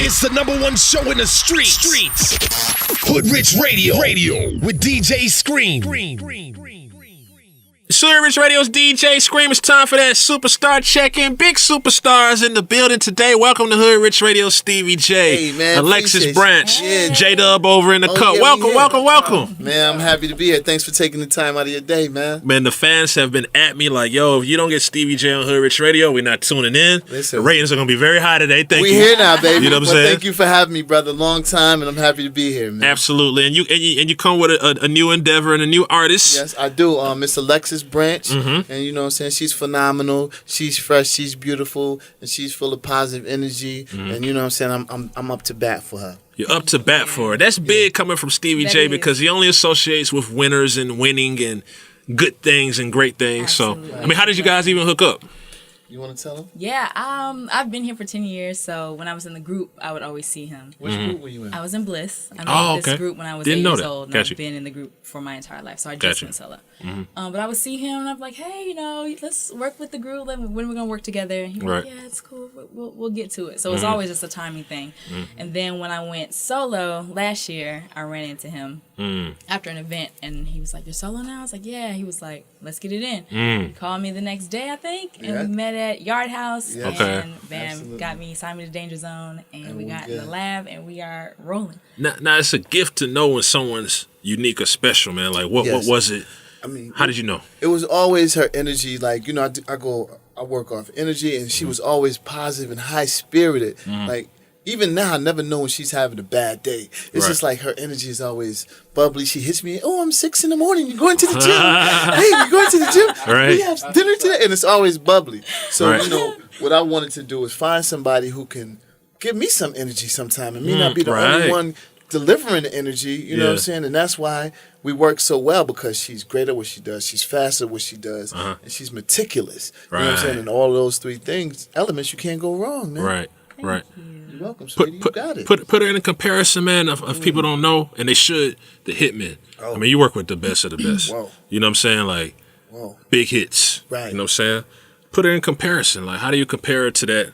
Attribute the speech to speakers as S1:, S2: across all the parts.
S1: It's the #1 show in the streets. Hood Rich Radio with DJ Scream.
S2: Hood Rich Radio's DJ Scream. It's time for that superstar check-in. Big superstars in the building today. Welcome to Hood Rich Radio, Stevie J.
S3: Hey, man,
S2: Alexis Branch.
S3: Yeah.
S2: J-Dub over in the cut.
S3: Yeah,
S2: welcome.
S3: Man, I'm happy to be here. Thanks for taking the time out of your day, man.
S2: Man, the fans have been at me like, yo, if you don't get Stevie J on Hood Rich Radio, we're not tuning in.
S3: Listen,
S2: the ratings are going to be very high today. Thank you.
S3: We here now, baby.
S2: You know what I'm saying?
S3: Thank you for having me, brother. Long time, and I'm happy to be here, man.
S2: Absolutely. And you come with a new endeavor and a new artist.
S3: Yes, I do. Miss Alexis Branch.
S2: Mm-hmm.
S3: And you know what I'm saying? She's phenomenal. She's fresh. She's beautiful. And she's full of positive energy. Mm-hmm. And you know what I'm saying? I'm up to bat for her.
S2: You're up to bat for her. That's big coming from Stevie J because he only associates with winners and winning and good things and great things. Absolutely. So, I mean, how did you guys even hook up?
S3: You want to tell him?
S4: Yeah, I've been here for 10 years, so when I was in the group, I would always see him.
S3: Which group were you in?
S4: I was in Bliss. I made this group when I was 8 years old, and I've been in the group for my entire life, so I just went solo. Mm-hmm. But I would see him, and I'm like, hey, you know, let's work with the group. When are we going to work together? And he's like, yeah, it's cool. We'll get to it. So it was always just a timing thing. And then when I went solo last year, I ran into him after an event, and he was like, you're solo now? I was like, yeah. He was like, let's get it in. He called me the next day, I think, and we met at Yard House, and bam, signed me to Danger Zone, and we got in the lab, and we are rolling.
S2: Now, it's a gift to know when someone's unique or special, man. Like, what was it? I mean, how did you know?
S3: It was always her energy. Like, you know, I work off energy, and she was always positive and high-spirited. Like, even now, I never know when she's having a bad day. It's just like her energy is always bubbly. She hits me, I'm 6 in the morning. You're going to the gym. Hey, you're going to the gym.
S2: Right.
S3: We have dinner today. And it's always bubbly. So, you know, what I wanted to do is find somebody who can give me some energy sometime and me not be the only one delivering the energy. You know what I'm saying? And that's why we work so well, because she's great at what she does. She's fast at what she does. And she's meticulous. You know what I'm saying? And all of those three elements, you can't go wrong, man.
S2: Right.
S3: You're welcome, sweetie. You got it.
S2: Put her in a comparison, man, of people don't know, and they should, the hitmen. I mean, you work with the best of the best. You know what I'm saying? Like, big hits. Right. You know what I'm saying? Put her in comparison. Like, how do you compare it to that,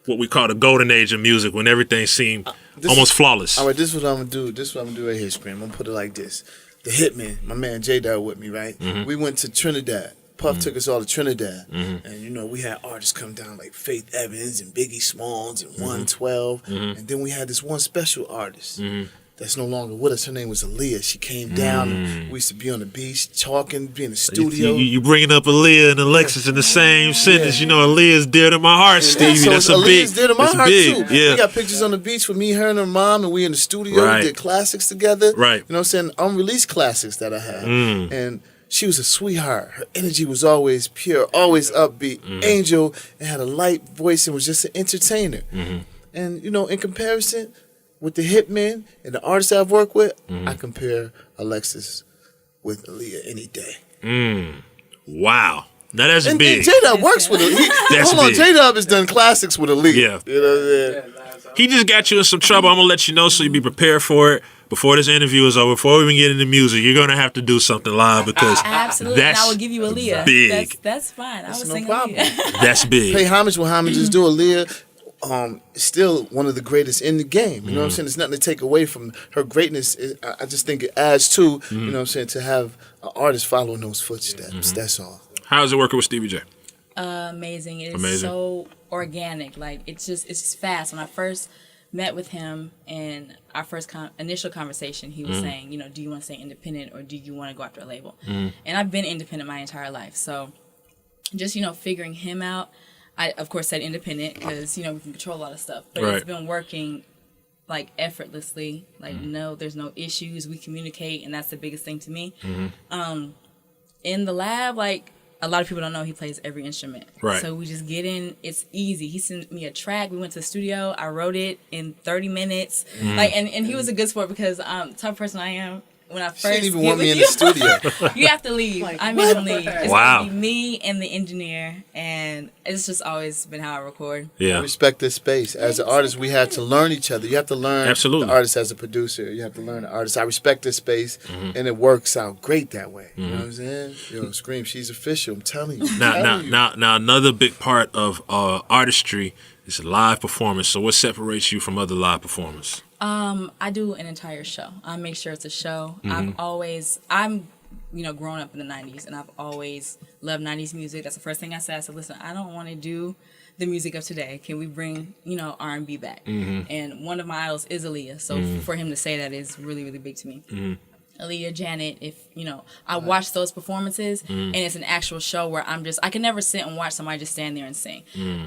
S2: what we call the golden age of music, when everything seemed almost flawless?
S3: All right, this is what I'm going to do. This is what I'm going to do right here, Scream. I'm going to put it like this. The hitman, my man J-Dub with me, right? We went to Trinidad. Puff took us all to Trinidad, and you know, we had artists come down like Faith Evans and Biggie Smalls and 112, and then we had this one special artist that's no longer with us. Her name was Aaliyah. She came down, and we used to be on the beach talking, be in the studio.
S2: You bringing up Aaliyah and Alexis in the same sentence. You know, Aaliyah's dear to my heart, Stevie.
S3: So
S2: that's
S3: Aaliyah's dear to my heart too.
S2: Yeah.
S3: We got pictures on the beach with me, her, and her mom, and we in the studio. We did classics together.
S2: Right.
S3: You know what I'm saying? Unreleased classics that I had, and she was a sweetheart. Her energy was always pure, always upbeat, angel, and had a light voice and was just an entertainer. And, you know, in comparison with the hitmen and the artists I've worked with, I compare Alexis with Aaliyah any day.
S2: Wow. Now that's big.
S3: And J-Dub works with Aaliyah. Hold on, J-Dub has done classics with Aaliyah.
S2: Yeah.
S3: You know what I'm saying?
S2: He just got you in some trouble. I'm going to let you know so you be prepared for it. Before this interview is over, before we even get into music, you're gonna have to do something live because
S4: absolutely,
S2: that's
S4: and I will give you Aaliyah.
S2: Big.
S4: That's fine. I was
S3: no
S4: singing
S3: problem.
S4: Aaliyah.
S2: That's big.
S3: Pay homage when homage is due. Aaliyah, still one of the greatest in the game. You know what I'm saying? There's nothing to take away from her greatness. I just think it adds to, you know what I'm saying, to have an artist follow in those footsteps. That's all.
S2: How is it working with Stevie J?
S4: Amazing. It is so organic. Like it's just fast. When I first met with him and our first initial conversation, he was saying, you know, do you want to stay independent or do you want to go after a label? And I've been independent my entire life. So just, you know, figuring him out, I, of course, said independent because, you know, we can control a lot of stuff. But it's been working, like, effortlessly. Like, no, there's no issues. We communicate, and that's the biggest thing to me. In the lab, like, a lot of people don't know he plays every instrument.
S2: Right.
S4: So we just get in. It's easy. He sent me a track. We went to the studio. I wrote it in 30 minutes. Like, and he was a good sport because type of person I am. When I first
S3: she didn't even want me in the studio.
S4: You have to leave. I made him leave. It's
S2: wow.
S4: gonna be me and the engineer, and it's just always been how I record.
S2: Yeah.
S3: I respect this space. As an artist, we had to learn each other. You have to learn
S2: Absolutely.
S3: the artist as a producer. You have to learn the artist. I respect this space, and it works out great that way. You know what I'm saying? Yo, Scream, she's official. I'm telling you.
S2: Now, another big part of artistry It's a live performance. So what separates you from other live performers?
S4: I do an entire show. I make sure it's a show. I'm growing up in the 90s, and I've always loved 90s music. That's the first thing I said. I said, listen, I don't want to do the music of today. Can we bring, R&B back? And one of my idols is Aaliyah. So for him to say that is really, really big to me. Aaliyah, Janet, I watch those performances and it's an actual show where I can never sit and watch somebody just stand there and sing.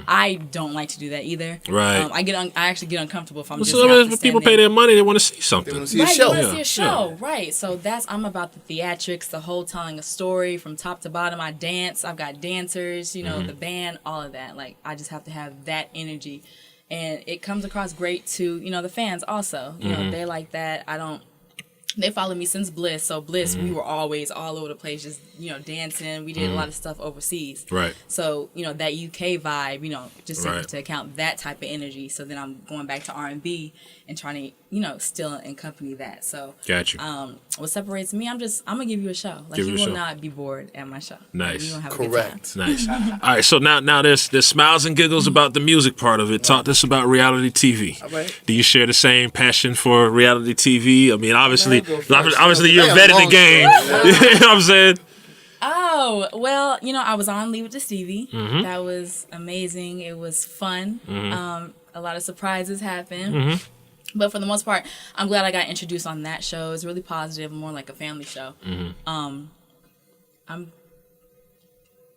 S4: I don't like to do that either.
S2: Right.
S4: I actually get uncomfortable if I'm just
S2: when people pay their money, they want to see something.
S3: They want to see a show.
S4: They want to see a show, right. So I'm about the theatrics, the whole telling a story from top to bottom. I dance. I've got dancers, the band, all of that. Like, I just have to have that energy. And it comes across great to, the fans also. They like that. They followed me since Bliss. So Bliss, we were always all over the place, just, dancing. We did a lot of stuff overseas.
S2: Right.
S4: So, that UK vibe, just taking into account that type of energy. So then I'm going back to R&B and trying to, still accompany that. So,
S2: got you.
S4: What separates me, I'm going to give you a show. Like, you will not be bored at my show.
S2: Nice.
S4: Like, you will have
S2: Correct. A good time. Nice. All right, so now there's smiles and giggles about the music part of it. Talk to us about reality TV. All right. Do you share the same passion for reality TV? I mean, obviously you're vetted the game. You know what I'm saying?
S4: Oh, well, I was on Leave It to Stevie. That was amazing. It was fun. A lot of surprises happened. But for the most part, I'm glad I got introduced on that show. It's really positive, more like a family show.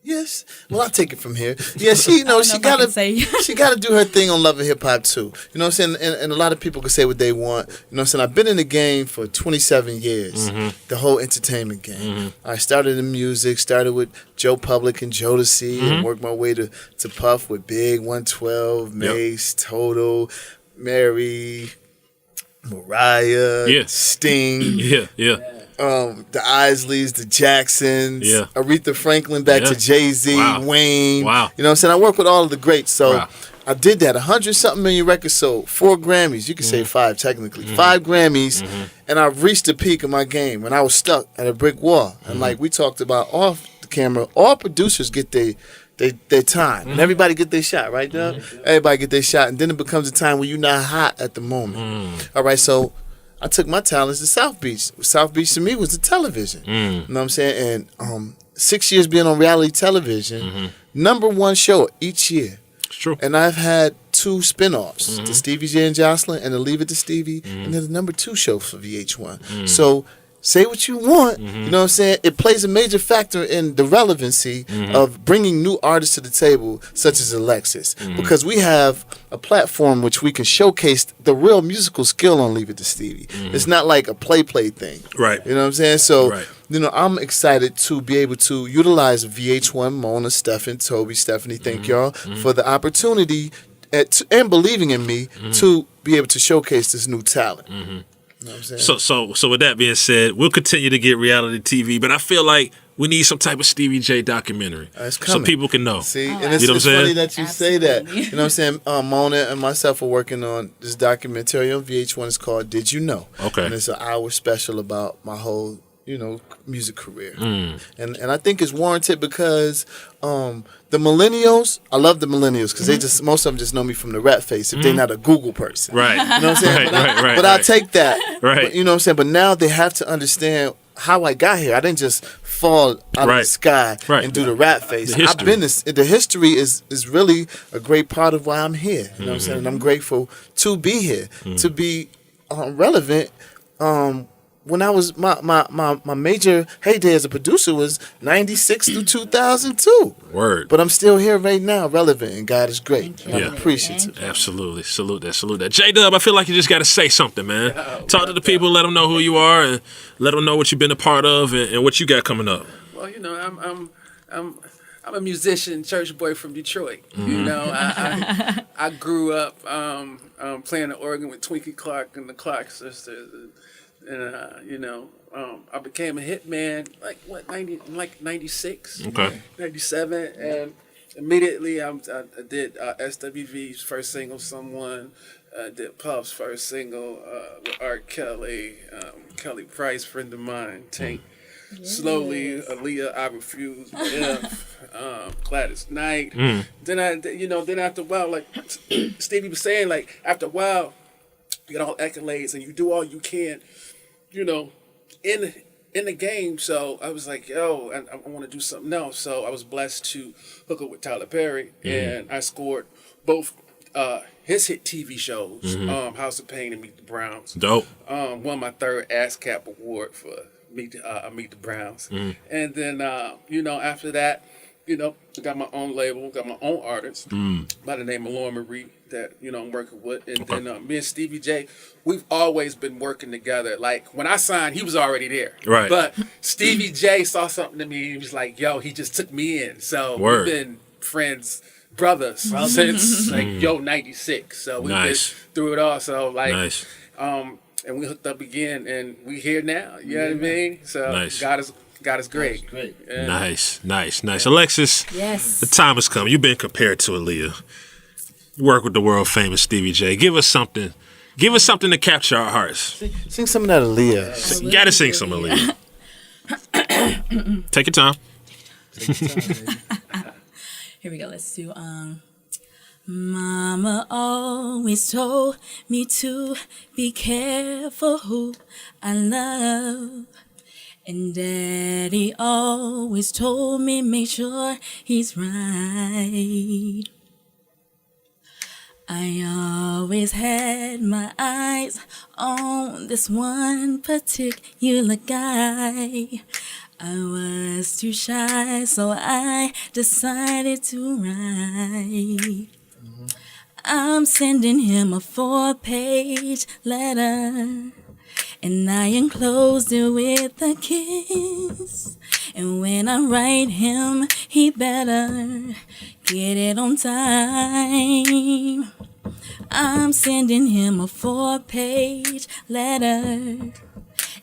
S3: Yes. Well, I'll take it from here. Yeah, she gotta do her thing on Love and Hip Hop too. You know what I'm saying? And a lot of people can say what they want. You know what I'm saying? I've been in the game for 27 years. The whole entertainment game. I started in music, started with Joe Public and Jodeci, and worked my way to Puff with Big, 112, Mace, Toto, Mary, Mariah, Sting. The Isleys, the Jacksons, Aretha Franklin, back to Jay-Z, Wayne. Wow. You know what I'm saying? I work with all of the greats. So I did that. 100-something million records sold. 4 Grammys. You could say 5 technically. 5 Grammys. And I reached the peak of my game when I was stuck at a brick wall. And like we talked about off the camera, all producers get their time. And everybody get their shot, right, Doug? Everybody get their shot. And then it becomes a time where you're not hot at the moment. All right, so I took my talents to South Beach. South Beach to me was the television. You know what I'm saying? And 6 years being on reality television, #1 show each year.
S2: It's true.
S3: And I've had 2 spinoffs, the Stevie J and Jocelyn and the Leave It to Stevie, and then the #2 show for VH1. So say what you want. You know what I'm saying? It plays a major factor in the relevancy of bringing new artists to the table, such as Alexis. Because we have a platform which we can showcase the real musical skill on Leave It to Stevie. It's not like a play thing. Right. You know what I'm saying? So, I'm excited to be able to utilize VH1, Mona, Stephen, Toby, Stephanie, thank y'all for the opportunity and believing in me to be able to showcase this new talent. You know what I'm saying?
S2: So with that being said, we'll continue to get reality TV, but I feel like we need some type of Stevie J documentary so people can know.
S3: See, and it's funny that you say that. You know what I'm saying? Mona and myself are working on this documentary on VH1. It's called Did You Know? Okay. And it's an hour special about my whole, music career. And I think it's warranted because the millennials, I love the millennials because most of them just know me from the rap face if they're not a Google person. Right. You know what I'm saying? But I take that. Right. But, you know what I'm saying? But now they have to understand how I got here. I didn't just fall out of the sky and do the rap face. I've been the history is really a great part of why I'm here. You know what I'm saying? And I'm grateful to be here, to be relevant. When I was my major heyday as a producer was 96 through 2002. Word. But I'm still here right now, relevant, and God is great. And I'm appreciative.
S2: Absolutely. Salute that. J-Dub, I feel like you just got to say something, man. Talk to the people, let them know who you are, and let them know what you've been a part of and what you got coming up.
S5: Well, I'm a musician, church boy from Detroit. I grew up playing the organ with Twinkie Clark and the Clark sisters. And I became a hitman like 96, 97, and immediately I did SWV's first single, Someone, did Puff's first single with R. Kelly, Kelly Price, friend of mine, Tank. Slowly, Aaliyah, I Refuse, If, Gladys Knight. Then after a while, like Stevie was saying, like after a while, you get all accolades and you do all you can, in the game. So I was like, yo, I want to do something else. So I was blessed to hook up with Tyler Perry, and I scored both his hit TV shows, House of Pain and Meet the Browns.
S2: Dope.
S5: Won my third ASCAP award for Meet the Browns. And then, after that, I got my own label, got my own artist by the name of Lauren Marie that, I'm working with. And then me and Stevie J, we've always been working together. Like, when I signed, he was already there.
S2: Right.
S5: But Stevie J saw something in me, and he was like, yo, he just took me in. So we've been brothers since, 96. So we've been through it all. So, and we hooked up again, and we here now. You know what I mean? So God is great. Yeah.
S2: Nice. Alexis,
S4: yes.
S2: The time has come. You've been compared to Aaliyah. You work with the world famous Stevie J. Give us something. Give us something to capture our hearts.
S3: Sing some of that Aaliyah.
S2: You gotta sing some Aaliyah. Take your time.
S4: Here we go. Let's do Mama always told me to be careful who I love. And Daddy always told me make sure he's right. I always had my eyes on this one particular guy. I was too shy, so I decided to write. I'm sending him a 4-page letter, and I enclosed it with a kiss. And when I write him, he better get it on time. I'm sending him a 4-page letter,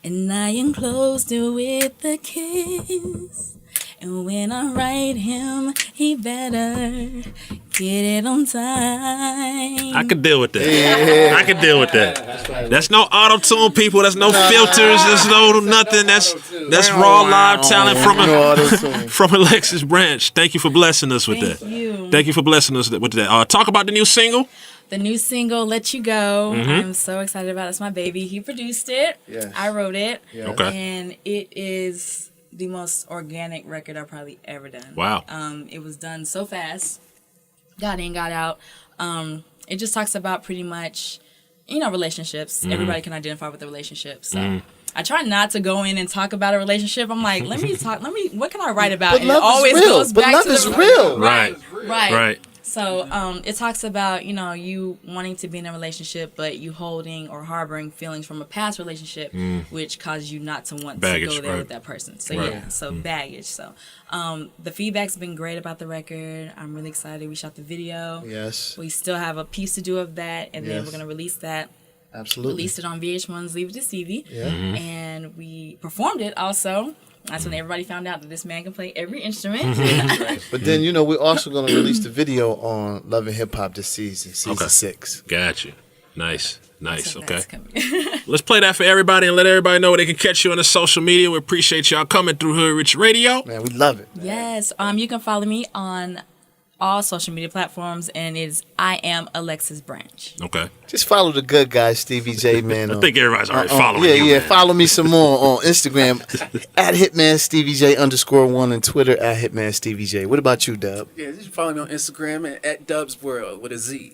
S4: and I enclosed it with a kiss. And when I write him, he better get it on time.
S2: I could deal with that. Yeah. I could deal with that. That's no auto-tune, people. That's no filters. There's no nothing. That's raw live talent from Alexis Branch. Thank you for blessing us with that. Thank you for blessing us with that. Talk about the new single.
S4: The new single, Let You Go. I'm so excited about it. It's my baby. He produced it. Yes. I wrote it. Yes. Okay. And it is the most organic record I've probably ever done.
S2: Wow.
S4: It was done so fast. Got in, got out. It just talks about pretty much, relationships. Everybody can identify with a relationship. So I try not to go in and talk about a relationship. I'm like, what can I write about?
S3: But
S4: and it always goes back
S3: love
S4: to
S3: is real.
S4: Right. So it talks about, you wanting to be in a relationship, but you holding or harboring feelings from a past relationship, which causes you not to want to go there with that person. So baggage. So the feedback's been great about the record. I'm really excited. We shot the video.
S3: Yes.
S4: We still have a piece to do of that, and then we're going to release that.
S3: Absolutely.
S4: Released it on VH1's Leave It to Stevie.
S3: Yeah.
S4: And we performed it also. That's when everybody found out that this man can play every instrument.
S3: But then, we're also going to release the video on Love and Hip Hop this season 6.
S2: Got you. Nice. Okay. Let's play that for everybody and let everybody know where they can catch you on the social media. We appreciate y'all coming through Hood Rich Radio.
S3: Man, we love it.
S4: Yes. You can follow me on all social media platforms, and it's I am Alexis Branch.
S2: Okay.
S3: Just follow the good guy, Stevie J, man.
S2: I think everybody's already following you.
S3: Yeah. Follow me some more on Instagram at Hitman Stevie J _1 and Twitter at Hitman Stevie J. What about you, Dub?
S5: Yeah, just follow me on Instagram at Dub's World with a Z.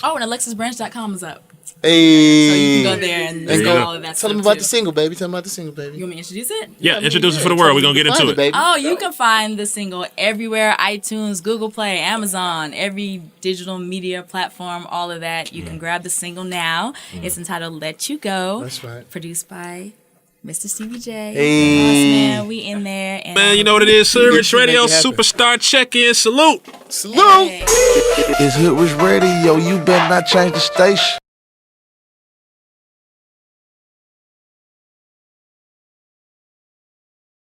S4: Oh, and AlexisBranch.com is up.
S3: Hey.
S4: So you can go there and go all of that.
S3: Tell them about the single, baby. You want me to
S4: introduce it?
S2: Yeah, introduce it for the world. We're going to get into it.
S3: Baby.
S4: Oh, you can find the single everywhere: iTunes, Google Play, Amazon, every digital media platform, all of that. You can grab the single now. It's entitled Let You Go.
S3: That's right.
S4: Produced by Mr. Stevie J.
S3: Hey.
S4: Man, we in there. And
S2: man, you know what it is. Hood Rich Radio Superstar Check-In. Salute.
S3: Salute.
S4: Hey.
S6: It's Hood Rich Radio. You better not change the station.